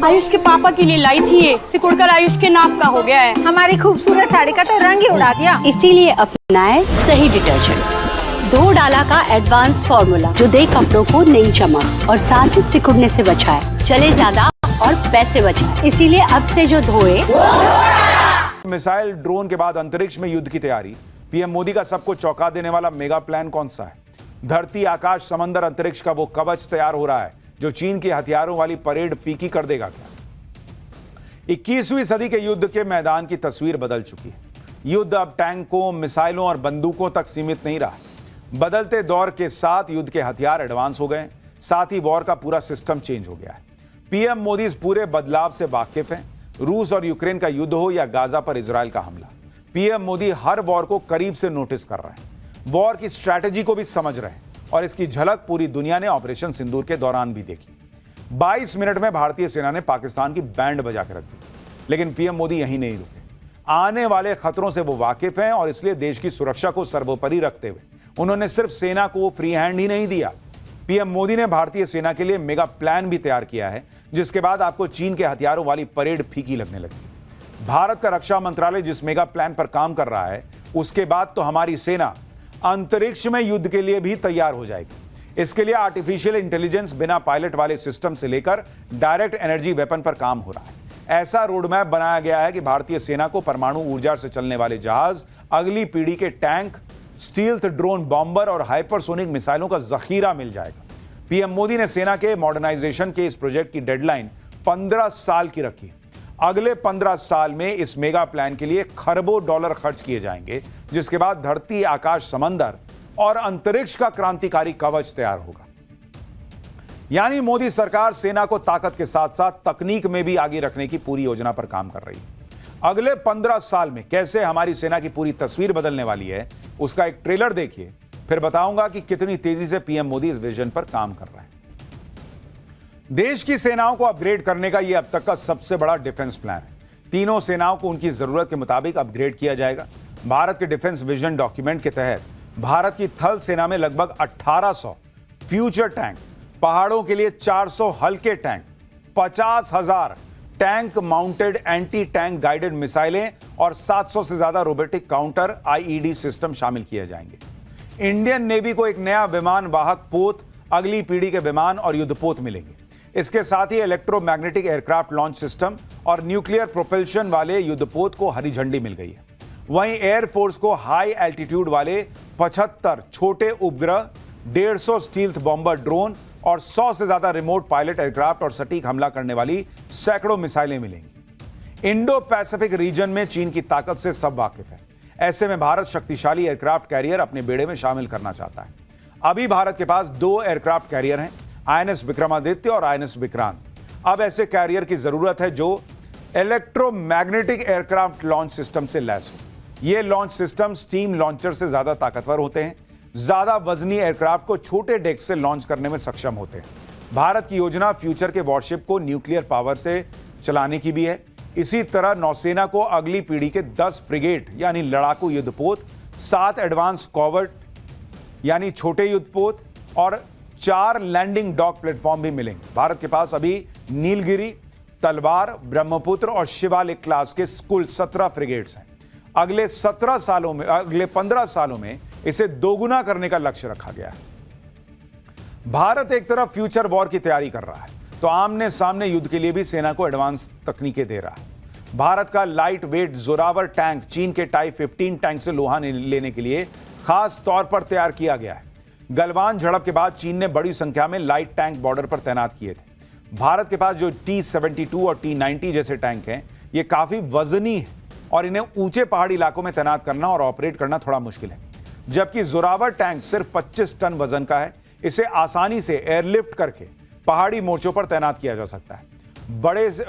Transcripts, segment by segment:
आयुष के पापा के लिए लाई थी ये, सिकुड़कर आयुष के नाक का हो गया है। हमारी खूबसूरत साड़ी का तो रंग ही उड़ा दिया। इसीलिए अपनाए सही डिटर्जेंट, 2 डाला का एडवांस फॉर्मूला जो दे कपड़ों को नई चमक और साथ ही सिकुड़ने से बचाए, चले ज्यादा और पैसे बचाए। इसीलिए अब से जो धोए। मिसाइल ड्रोन के बाद अंतरिक्ष में युद्ध की तैयारी। पीएम मोदी का सबको चौंका देने वाला मेगा प्लान कौन सा है? धरती, आकाश, समंदर, अंतरिक्ष का वो कवच तैयार हो रहा है जो चीन के हथियारों वाली परेड फीकी कर देगा क्या? 21वीं सदी के युद्ध के मैदान की तस्वीर बदल चुकी है। युद्ध अब टैंकों, मिसाइलों और बंदूकों तक सीमित नहीं रहा। बदलते दौर के साथ युद्ध के हथियार एडवांस हो गए, साथ ही वॉर का पूरा सिस्टम चेंज हो गया है। पीएम मोदी इस पूरे बदलाव से वाकिफ हैं। रूस और यूक्रेन का युद्ध हो या गाजा पर इजराइल का हमला, पीएम मोदी हर वॉर को करीब से नोटिस कर रहे हैं, वॉर की स्ट्रैटेजी को भी समझ रहे हैं और इसकी झलक पूरी दुनिया ने ऑपरेशन सिंदूर के दौरान भी देखी। 22 मिनट में भारतीय सेना ने पाकिस्तान की बैंड बजा के रख दी, लेकिन पीएम मोदी यहीं नहीं रुके। आने वाले खतरों से वो वाकिफ हैं और इसलिए देश की सुरक्षा को सर्वोपरि रखते हुए उन्होंने सिर्फ सेना को फ्री हैंड ही नहीं दिया। पीएम मोदी ने भारतीय सेना के लिए मेगा प्लान भी तैयार किया है, जिसके बाद आपको चीन के हथियारों वाली परेड फीकी लगने लगी। भारत का रक्षा मंत्रालय जिस मेगा प्लान पर काम कर रहा है, उसके बाद तो हमारी सेना अंतरिक्ष में युद्ध के लिए भी तैयार हो जाएगी। इसके लिए आर्टिफिशियल इंटेलिजेंस, बिना पायलट वाले सिस्टम से लेकर डायरेक्ट एनर्जी वेपन पर काम हो रहा है। ऐसा रोडमैप बनाया गया है कि भारतीय सेना को परमाणु ऊर्जा से चलने वाले जहाज, अगली पीढ़ी के टैंक, स्टील्थ ड्रोन बॉम्बर और हाइपरसोनिक मिसाइलों का जखीरा मिल जाएगा। पीएम मोदी ने सेना के मॉडर्नाइजेशन के इस प्रोजेक्ट की डेडलाइन 15 साल की रखी। अगले 15 साल में इस मेगा प्लान के लिए खरबों डॉलर खर्च किए जाएंगे, जिसके बाद धरती, आकाश, समंदर और अंतरिक्ष का क्रांतिकारी कवच तैयार होगा। यानी मोदी सरकार सेना को ताकत के साथ साथ तकनीक में भी आगे रखने की पूरी योजना पर काम कर रही है। अगले 15 साल में कैसे हमारी सेना की पूरी तस्वीर बदलने वाली है, उसका एक ट्रेलर देखिए, फिर बताऊंगा कि कितनी तेजी से पीएम मोदी इस विजन पर काम कर रहे हैं। देश की सेनाओं को अपग्रेड करने का यह अब तक का सबसे बड़ा डिफेंस प्लान है। तीनों सेनाओं को उनकी जरूरत के मुताबिक अपग्रेड किया जाएगा। भारत के डिफेंस विजन डॉक्यूमेंट के तहत भारत की थल सेना में लगभग 1800 फ्यूचर टैंक, पहाड़ों के लिए 400 हल्के tank, 50,000 tank mounted anti tank guided मिसाइलें और 700 से ज्यादा रोबोटिक काउंटर आईईडी सिस्टम शामिल किए जाएंगे। इंडियन नेवी को एक नया विमान वाहक पोत, अगली पीढ़ी के विमान और युद्धपोत मिलेंगे। इसके साथ ही इलेक्ट्रोमैग्नेटिक एयरक्राफ्ट लॉन्च सिस्टम और न्यूक्लियर प्रोपल्शन वाले युद्धपोत को हरी झंडी मिल गई है। वहीं एयरफोर्स को हाई एल्टीट्यूड वाले 75 छोटे उपग्रह, 150 स्टील्थ बॉम्बर ड्रोन और 100 से ज्यादा रिमोट पायलट एयरक्राफ्ट और सटीक हमला करने वाली सैकड़ों मिसाइलें मिलेंगी। इंडो पैसिफिक रीजन में चीन की ताकत से सब वाकिफ है। ऐसे में भारत शक्तिशाली एयरक्राफ्ट कैरियर अपने बेड़े में शामिल करना चाहता है। अभी भारत के पास 2 एयरक्राफ्ट कैरियर हैं, आईएनएस विक्रमादित्य और आईएनएस विक्रांत। अब ऐसे कैरियर की जरूरत है जो इलेक्ट्रोमैग्नेटिक एयरक्राफ्ट लॉन्च सिस्टम से लैस हो। ये लॉन्च सिस्टम स्टीम लॉन्चर से ज्यादा ताकतवर होते हैं, ज्यादा वजनी एयरक्राफ्ट को छोटे डेक से लॉन्च करने में सक्षम होते हैं। भारत की योजना फ्यूचर के वॉरशिप को न्यूक्लियर पावर से चलाने की भी है। इसी तरह नौसेना को अगली पीढ़ी के 10 फ्रिगेट यानी लड़ाकू युद्धपोत, 7 एडवांस कॉवर्ट यानी छोटे युद्धपोत और 4 लैंडिंग डॉक प्लेटफॉर्म भी मिलेंगे। भारत के पास अभी नीलगिरी, तलवार, ब्रह्मपुत्र और शिवालिक क्लास के कुल 17 फ्रिगेट्स हैं। अगले 15 सालों में इसे दोगुना करने का लक्ष्य रखा गया है। भारत एक तरफ फ्यूचर वॉर की तैयारी कर रहा है, तो आमने सामने युद्ध के लिए भी सेना को एडवांस तकनीकें दे रहा है। भारत का लाइट वेट जोरावर टैंक चीन के टाइप 15 टैंक से लोहा लेने के लिए खास तौर पर तैयार किया गया है। गलवान झड़प के बाद चीन ने बड़ी संख्या में लाइट टैंक बॉर्डर पर तैनात किए थे। भारत के पास जो T-72 और T-90 जैसे टैंक हैं, ये काफी वजनी है और इन्हें ऊंचे पहाड़ी इलाकों में तैनात करना और ऑपरेट करना थोड़ा मुश्किल है। जबकि जोरावर टैंक सिर्फ 25 टन वजन का है। इसे आसानी से एयरलिफ्ट करके पहाड़ी मोर्चों पर तैनात किया जा सकता है।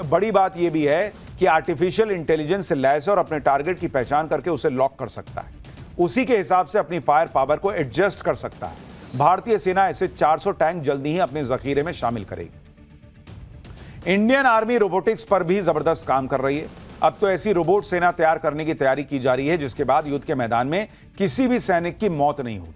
बड़ी बात यह भी है कि आर्टिफिशियल इंटेलिजेंस से लैस और अपने टारगेट की पहचान करके उसे लॉक कर सकता है। उसी के हिसाब से अपनी फायर पावर को एडजस्ट कर सकता है। भारतीय सेना ऐसे 400 टैंक जल्दी ही अपने जखीरे में शामिल करेगी। इंडियन आर्मी रोबोटिक्स पर भी जबरदस्त काम कर रही है। अब तो ऐसी रोबोट सेना तैयार करने की तैयारी की जा रही है जिसके बाद युद्ध के मैदान में किसी भी सैनिक की मौत नहीं होगी।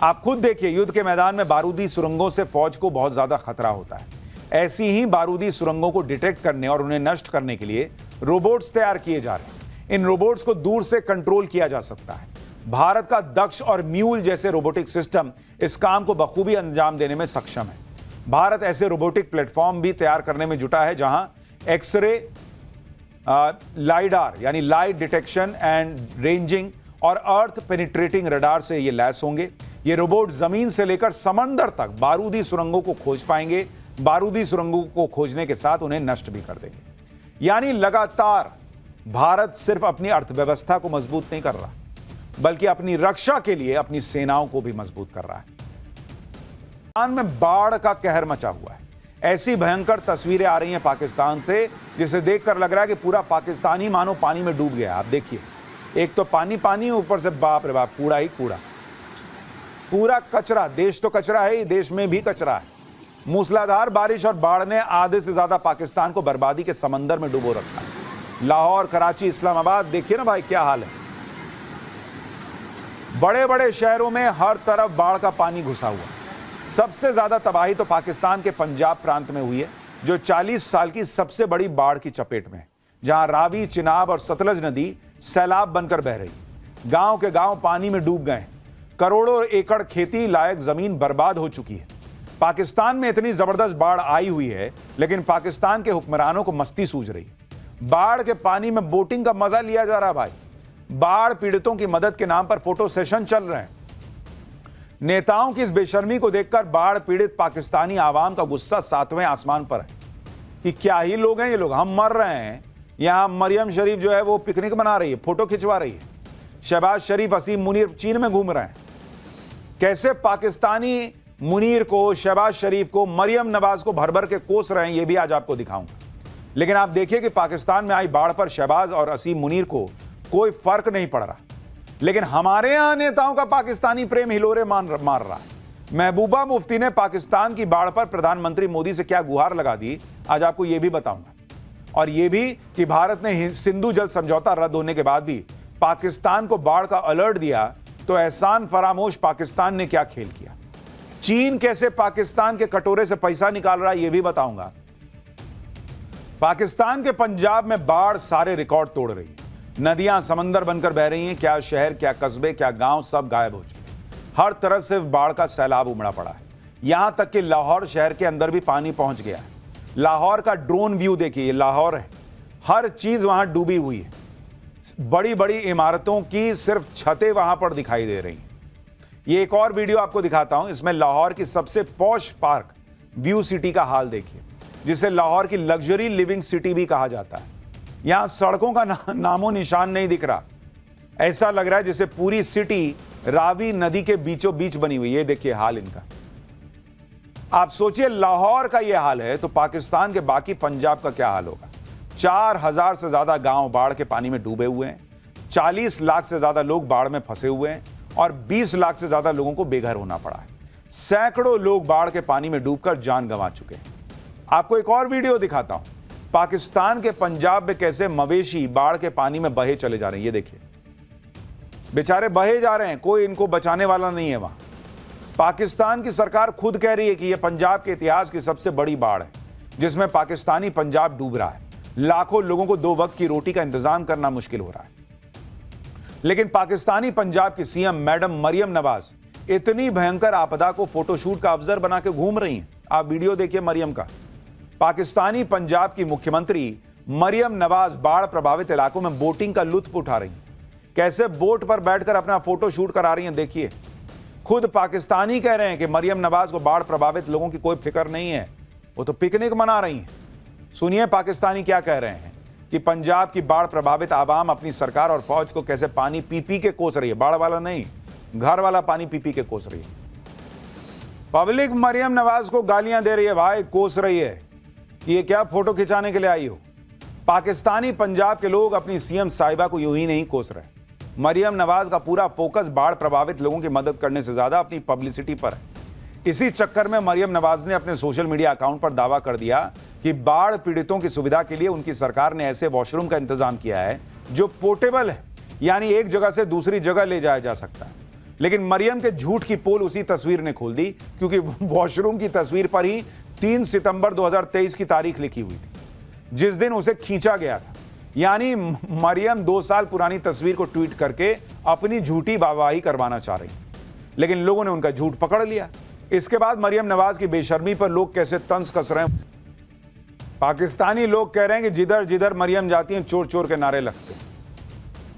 आप खुद देखिए, युद्ध के मैदान में बारूदी सुरंगों से फौज को बहुत ज्यादा खतरा होता है। ऐसी ही बारूदी सुरंगों को डिटेक्ट करने और उन्हें नष्ट करने के लिए रोबोट्स तैयार किए जा रहे हैं। इन रोबोट्स को दूर से कंट्रोल किया जा सकता है। भारत का दक्ष और म्यूल जैसे रोबोटिक सिस्टम इस काम को बखूबी अंजाम देने में सक्षम है। भारत ऐसे रोबोटिक प्लेटफॉर्म भी तैयार करने में जुटा है जहां एक्सरे, लाइडार यानी लाइट डिटेक्शन एंड रेंजिंग और अर्थ पेनिट्रेटिंग रडार से ये लैस होंगे। ये रोबोट जमीन से लेकर समंदर तक बारूदी सुरंगों को खोज पाएंगे। बारूदी सुरंगों को खोजने के साथ उन्हें नष्ट भी कर देंगे। यानी लगातार भारत सिर्फ अपनी अर्थव्यवस्था को मजबूत नहीं कर रहा, बल्कि अपनी रक्षा के लिए अपनी सेनाओं को भी मजबूत कर रहा है। पाकिस्तान में बाढ़ का कहर मचा हुआ है। ऐसी भयंकर तस्वीरें आ रही हैं पाकिस्तान से, जिसे देखकर लग रहा है कि पूरा पाकिस्तान ही मानो पानी में डूब गया। आप देखिए, एक तो पानी पानी, ऊपर से बाप रे बाप कूड़ा ही कूड़ा, पूरा कचरा। देश तो कचरा है ही, देश में भी कचरा है। मूसलाधार बारिश और बाढ़ ने आधे से ज्यादा पाकिस्तान को बर्बादी के समंदर में डुबो रखा है। लाहौर, कराची, इस्लामाबाद, देखिए ना भाई क्या हाल है। बड़े बड़े शहरों में हर तरफ बाढ़ का पानी घुसा हुआ। सबसे ज्यादा तबाही तो पाकिस्तान के पंजाब प्रांत में हुई है, जो 40 साल की सबसे बड़ी बाढ़ की चपेट में है, जहां रावी, चिनाब और सतलज नदी सैलाब बनकर बह रही। गांव के गांव पानी में डूब गए। करोड़ों एकड़ खेती लायक जमीन बर्बाद हो चुकी है। पाकिस्तान में इतनी जबरदस्त बाढ़ आई हुई है, लेकिन पाकिस्तान के हुक्मरानों को मस्ती सूझ रही। बाढ़ के पानी में बोटिंग का मजा लिया जा रहा है भाई। बाढ़ पीड़ितों की मदद के नाम पर फोटो सेशन चल रहे हैं। नेताओं की इस बेशर्मी को देखकर बाढ़ पीड़ित पाकिस्तानी आवाम का गुस्सा 7वें आसमान पर है कि क्या ही लोग हैं ये लोग। हम मर रहे हैं, यहां मरियम शरीफ जो है वो पिकनिक मना रही है, फोटो खिंचवा रही है। शहबाज शरीफ, असीम मुनीर चीन में घूम रहे हैं। कैसे पाकिस्तानी मुनीर को, शहबाज शरीफ को, मरियम नवाज को भर भर के कोस रहे हैं, ये भी आज आपको दिखाऊंगा। लेकिन आप देखिए कि पाकिस्तान में आई बाढ़ पर शहबाज और असीम मुनीर को कोई फर्क नहीं पड़ रहा, लेकिन हमारे यहां नेताओं का पाकिस्तानी प्रेम हिलोरे मार रहा है। महबूबा मुफ्ती ने पाकिस्तान की बाढ़ पर प्रधानमंत्री मोदी से क्या गुहार लगा दी, आज आपको यह भी बताऊंगा। और यह भी कि भारत ने सिंधु जल समझौता रद्द होने के बाद भी पाकिस्तान को बाढ़ का अलर्ट दिया, तो एहसान फरामोश पाकिस्तान ने क्या खेल किया। चीन कैसे पाकिस्तान के कटोरे से पैसा निकाल रहा है, यह भी बताऊंगा। पाकिस्तान के पंजाब में बाढ़ सारे रिकॉर्ड तोड़ रही है। नदियां समंदर बनकर बह रही हैं। क्या शहर, क्या कस्बे, क्या गांव, सब गायब हो चुके। हर तरफ से बाढ़ का सैलाब उमड़ा पड़ा है। यहां तक कि लाहौर शहर के अंदर भी पानी पहुंच गया है। लाहौर का ड्रोन व्यू देखिए, लाहौर है, हर चीज वहां डूबी हुई है। बड़ी बड़ी इमारतों की सिर्फ छतें वहां पर दिखाई दे रही हैं। ये एक और वीडियो आपको दिखाता हूं, इसमें लाहौर की सबसे पॉश पार्क व्यू सिटी का हाल देखिए, जिसे लाहौर की लग्जरी लिविंग सिटी भी कहा जाता है। यहां सड़कों का नामो निशान नहीं दिख रहा। ऐसा लग रहा है जैसे पूरी सिटी रावी नदी के बीचों बीच बनी हुई है। ये देखिए हाल इनका। आप सोचिए लाहौर का यह हाल है तो पाकिस्तान के बाकी पंजाब का क्या हाल होगा। 4000 से ज्यादा गांव बाढ़ के पानी में डूबे हुए हैं। 40 लाख से ज्यादा लोग बाढ़ में फंसे हुए हैं और 20 लाख से ज्यादा लोगों को बेघर होना पड़ा है। सैकड़ों लोग बाढ़ के पानी में डूबकर जान गंवा चुके हैं। आपको एक और वीडियो दिखाता हूं, पाकिस्तान के पंजाब में कैसे मवेशी बाढ़ के पानी में बहे चले जा रहे हैं। ये देखिए, बेचारे बहे जा रहे हैं, कोई इनको बचाने वाला नहीं है। वहां पाकिस्तान की सरकार खुद कह रही है कि यह पंजाब के इतिहास की सबसे बड़ी बाढ़ है, जिसमें पाकिस्तानी पंजाब डूब रहा है। लाखों लोगों को 2 वक्त की रोटी का इंतजाम करना मुश्किल हो रहा है। लेकिन पाकिस्तानी पंजाब की सीएम मैडम मरियम नवाज इतनी भयंकर आपदा को फोटोशूट का अवसर बना के घूम रही हैं। आप वीडियो देखिए मरियम का। पाकिस्तानी पंजाब की मुख्यमंत्री मरियम नवाज बाढ़ प्रभावित इलाकों में बोटिंग का लुत्फ उठा रही हैं। कैसे बोट पर बैठकर अपना फोटो शूट करा रही हैं, देखिए। खुद पाकिस्तानी कह रहे हैं कि मरियम नवाज को बाढ़ प्रभावित लोगों की कोई फिक्र नहीं है, वो तो पिकनिक मना रही हैं। सुनिए पाकिस्तानी क्या कह रहे हैं कि पंजाब की बाढ़ प्रभावित आवाम अपनी सरकार और फौज को कैसे पानी पी पी के कोस रही है। बाढ़ वाला नहीं, घर वाला पानी पी पी के कोस रही है। पब्लिक मरियम नवाज को गालियां दे रही है, भाई कोस रही है, ये क्या फोटो खिंचाने के लिए आई हो। पाकिस्तानी पंजाब के लोग अपनी सीएम साहिबा को यूं ही नहीं कोस रहे। मरियम नवाज का पूरा फोकस बाढ़ प्रभावित लोगों की मदद करने से ज्यादा अपनी पब्लिसिटी पर है। इसी चक्कर में मरियम नवाज ने अपने सोशल मीडिया अकाउंट पर दावा कर दिया कि बाढ़ पीड़ितों की सुविधा के लिए उनकी सरकार ने ऐसे वॉशरूम का इंतजाम किया है जो पोर्टेबल है, यानी एक जगह से दूसरी जगह ले जाया जा सकता है। लेकिन मरियम के झूठ की पोल उसी तस्वीर ने खोल दी, क्योंकि वॉशरूम की तस्वीर पर ही 3 सितंबर 2023 की तारीख लिखी हुई थी, जिस दिन उसे खींचा गया था। यानी मरियम 2 साल पुरानी तस्वीर को ट्वीट करके अपनी झूठी वाहवाही करवाना चाह रही, लेकिन लोगों ने उनका झूठ पकड़ लिया। इसके बाद मरियम नवाज की बेशर्मी पर लोग कैसे तंज कस रहे हैं। पाकिस्तानी लोग कह रहे हैं कि जिधर जिधर मरियम जाती हैं चोर चोर के नारे लगते हैं।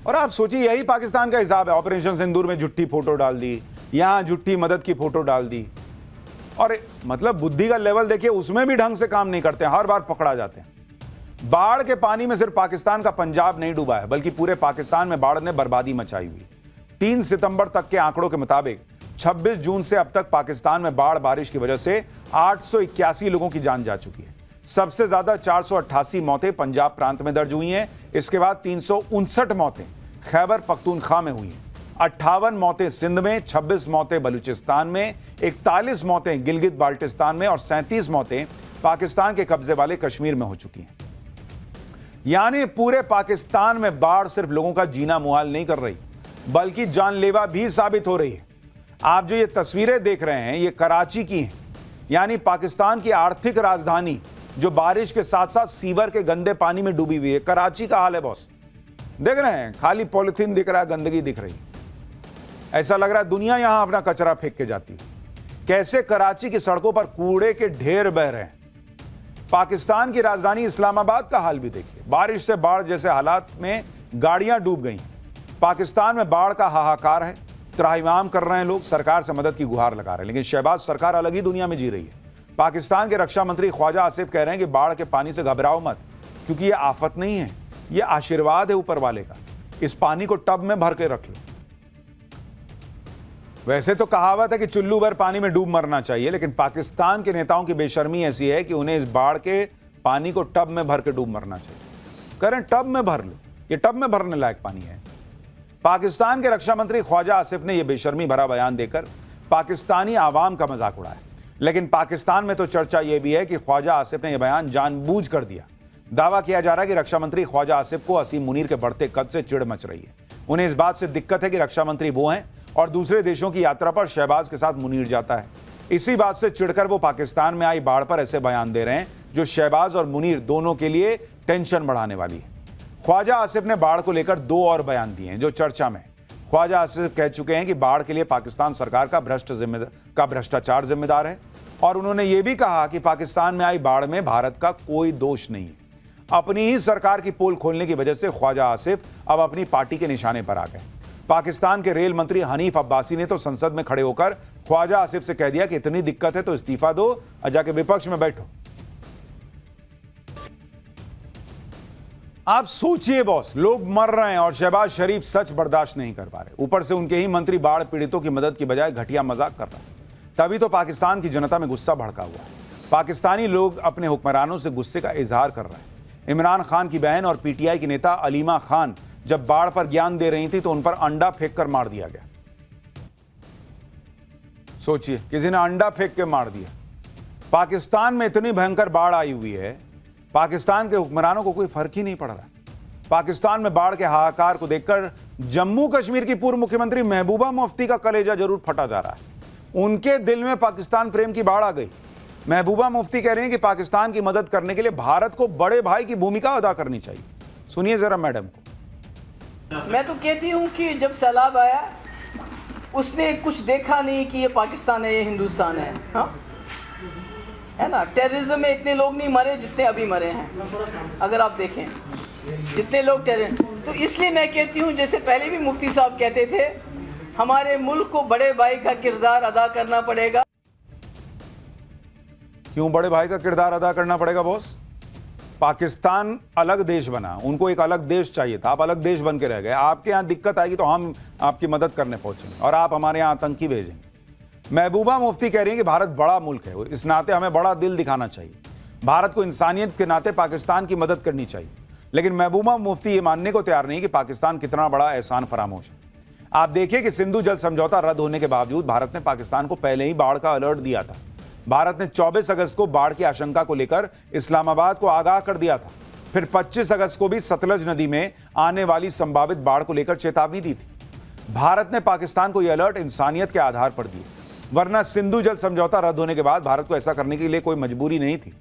और आप सोचिए, यही पाकिस्तान का हिसाब है। ऑपरेशन सिंदूर में झूठी फोटो डाल दी, यहां झूठी मदद की फोटो डाल दी, और मतलब बुद्धि का लेवल देखिए, उसमें भी ढंग से काम नहीं करते, हर बार पकड़ा जाते हैं। बाढ़ के पानी में सिर्फ पाकिस्तान का पंजाब नहीं डूबा है, बल्कि पूरे पाकिस्तान में बाढ़ ने बर्बादी मचाई हुई। 3 सितंबर तक के आंकड़ों के मुताबिक 26 जून से अब तक पाकिस्तान में बाढ़ बारिश की वजह से 881 लोगों की जान जा चुकी है। सबसे ज्यादा 488 मौतें पंजाब प्रांत में दर्ज हुई हैं। इसके बाद 359 मौतें खैबर पख्तूनख्वा में हुई हैं, 58 मौतें सिंध में, 26 मौतें बलूचिस्तान में, 41 मौतें गिलगित बाल्टिस्तान में और 37 मौतें पाकिस्तान के कब्जे वाले कश्मीर में हो चुकी हैं। यानी पूरे पाकिस्तान में बाढ़ सिर्फ लोगों का जीना मुहाल नहीं कर रही, बल्कि जानलेवा भी साबित हो रही है। आप जो ये तस्वीरें देख रहे हैं, ये कराची की हैं, यानी पाकिस्तान की आर्थिक राजधानी जो बारिश के साथ साथ सीवर के गंदे पानी में डूबी हुई है। कराची का हाल है बॉस, देख रहे हैं, खाली पॉलिथीन दिख रहा है, गंदगी दिख रही है। ऐसा लग रहा है दुनिया यहां अपना कचरा फेंक के जाती है। कैसे कराची की सड़कों पर कूड़े के ढेर बह रहे हैं। पाकिस्तान की राजधानी इस्लामाबाद का हाल भी देखिए, बारिश से बाढ़ जैसे हालात में गाड़ियां डूब गई। पाकिस्तान में बाढ़ का हाहाकार है, त्राहिमाम कर रहे हैं लोग, सरकार से मदद की गुहार लगा रहे हैं, लेकिन शहबाज सरकार अलग ही दुनिया में जी रही है। पाकिस्तान के रक्षा मंत्री ख्वाजा आसिफ कह रहे हैं कि बाढ़ के पानी से घबराओ मत, क्योंकि ये आफत नहीं है, ये आशीर्वाद है ऊपर वाले का। इस पानी को टब में भर के रख लो। वैसे तो कहावत है कि चुल्लू भर पानी में डूब मरना चाहिए, लेकिन पाकिस्तान के नेताओं की बेशर्मी ऐसी है कि उन्हें इस बाढ़ के पानी को टब में भर के डूब मरना चाहिए। करें टब में भर लो, ये टब में भरने लायक पानी है। पाकिस्तान के रक्षा मंत्री ख्वाजा आसिफ ने यह बेशर्मी भरा बयान देकर पाकिस्तानी आवाम का मजाक उड़ाया, लेकिन पाकिस्तान में तो चर्चा यह भी है कि ख्वाजा आसिफ ने यह बयान जानबूझ कर दिया। दावा किया जा रहा है कि रक्षा मंत्री ख्वाजा आसिफ को असीम मुनीर के बढ़ते कद से चिढ़ मच रही है। उन्हें इस बात से दिक्कत है कि रक्षा मंत्री वो हैं और दूसरे देशों की यात्रा पर शहबाज के साथ मुनीर जाता है। इसी बात से चिढ़कर वो पाकिस्तान में आई बाढ़ पर ऐसे बयान दे रहे हैं जो शहबाज और मुनीर दोनों के लिए टेंशन बढ़ाने वाली है। ख्वाजा आसिफ ने बाढ़ को लेकर 2 और बयान दिए हैं जो चर्चा में। ख्वाजा आसिफ कह चुके हैं कि बाढ़ के लिए पाकिस्तान सरकार का भ्रष्टाचार जिम्मेदार है, और उन्होंने ये भी कहा कि पाकिस्तान में आई बाढ़ में भारत का कोई दोष नहीं है। अपनी ही सरकार की पोल खोलने की वजह से ख्वाजा आसिफ अब अपनी पार्टी के निशाने पर आ गए। पाकिस्तान के रेल मंत्री हनीफ अब्बासी ने तो संसद में खड़े होकर ख्वाजा आसिफ से कह दिया कि इतनी दिक्कत है तो इस्तीफा दो और जाके विपक्ष में बैठो। आप सोचिए बॉस, लोग मर रहे हैं और शहबाज शरीफ सच बर्दाश्त नहीं कर पा रहे, ऊपर से उनके ही मंत्री बाढ़ पीड़ितों की मदद की बजाय घटिया मजाक कर रहे हैं। तभी तो पाकिस्तान की जनता में गुस्सा भड़का हुआ है। पाकिस्तानी लोग अपने हुक्मरानों से गुस्से का इजहार कर रहे हैं। इमरान खान की बहन और पीटीआई की नेता अलीमा खान जब बाढ़ पर ज्ञान दे रही थी तो उन पर अंडा फेंक कर मार दिया गया। सोचिए, किसी ने अंडा फेंक के मार दिया। पाकिस्तान में इतनी भयंकर बाढ़ आई हुई है, पाकिस्तान के हुक्मरानों को कोई फर्क ही नहीं पड़ रहा। पाकिस्तान में बाढ़ के हाहाकार को देखकर जम्मू कश्मीर की पूर्व मुख्यमंत्री महबूबा मुफ्ती का कलेजा जरूर फटा जा रहा है। उनके दिल में पाकिस्तान प्रेम की बाढ़ आ गई। महबूबा मुफ्ती कह रहे हैं कि पाकिस्तान की मदद करने के लिए भारत को बड़े भाई की भूमिका अदा करनी चाहिए। सुनिए जरा मैडम को। मैं तो कहती हूँ कि जब सैलाब आया उसने कुछ देखा नहीं कि ये पाकिस्तान है, ये हिंदुस्तान है। हाँ, है ना। टेररिज्म में इतने लोग नहीं मरे जितने अभी मरे हैं। अगर आप देखें जितने लोग तो इसलिए मैं कहती हूँ, जैसे पहले भी मुफ्ती साहब कहते थे, हमारे मुल्क को बड़े भाई का किरदार अदा करना पड़ेगा। क्यों बड़े भाई का किरदार अदा करना पड़ेगा बॉस? पाकिस्तान अलग देश बना, उनको एक अलग देश चाहिए था, आप अलग देश बन के रह गए। आपके यहाँ दिक्कत आएगी तो हम आपकी मदद करने पहुंचेंगे और आप हमारे यहाँ आतंकी भेजेंगे। महबूबा मुफ्ती कह रही हैं कि भारत बड़ा मुल्क है, इस नाते हमें बड़ा दिल दिखाना चाहिए। भारत को इंसानियत के नाते पाकिस्तान की मदद करनी चाहिए। लेकिन महबूबा मुफ्ती ये मानने को तैयार नहीं कि पाकिस्तान कितना बड़ा एहसान फरामोश है। आप देखिए कि सिंधु जल समझौता रद्द होने के बावजूद भारत ने पाकिस्तान को पहले ही बाढ़ का अलर्ट दिया था। भारत ने 24 अगस्त को बाढ़ की आशंका को लेकर इस्लामाबाद को आगाह कर दिया था। फिर 25 अगस्त को भी सतलज नदी में आने वाली संभावित बाढ़ को लेकर चेतावनी दी थी। भारत ने पाकिस्तान को यह अलर्ट इंसानियत के आधार पर दिए। वरना सिंधु जल समझौता रद्द होने के बाद भारत को ऐसा करने के लिए कोई मजबूरी नहीं थी।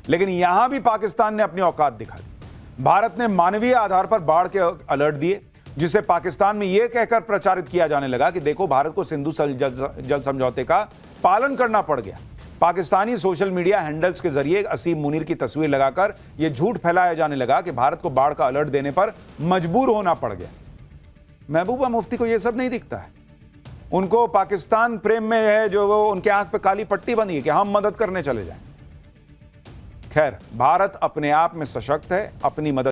लेकिन यहां भी पाकिस्तान ने अपनी औकात दिखा दी। भारत ने मानवीय आधार पर बाढ़ के अलर्ट दिए, जिसे पाकिस्तान में यह कहकर प्रचारित किया जाने लगा कि देखो भारत को सिंधु जल समझौते का पालन करना पड़ गया। पाकिस्तानी सोशल मीडिया हैंडल्स के जरिए असीम मुनीर की तस्वीर लगाकर यह झूठ फैलाया जाने लगा कि भारत को बाढ़ का अलर्ट देने पर मजबूर होना पड़ गया। महबूबा मुफ्ती को यह सब नहीं दिखता है। उनको पाकिस्तान प्रेम में है जो वो उनके आंख पे काली पट्टी बनी है कि हम मदद करने चले जाएं। खैर, भारत अपने आप में सशक्त है, अपनी मदद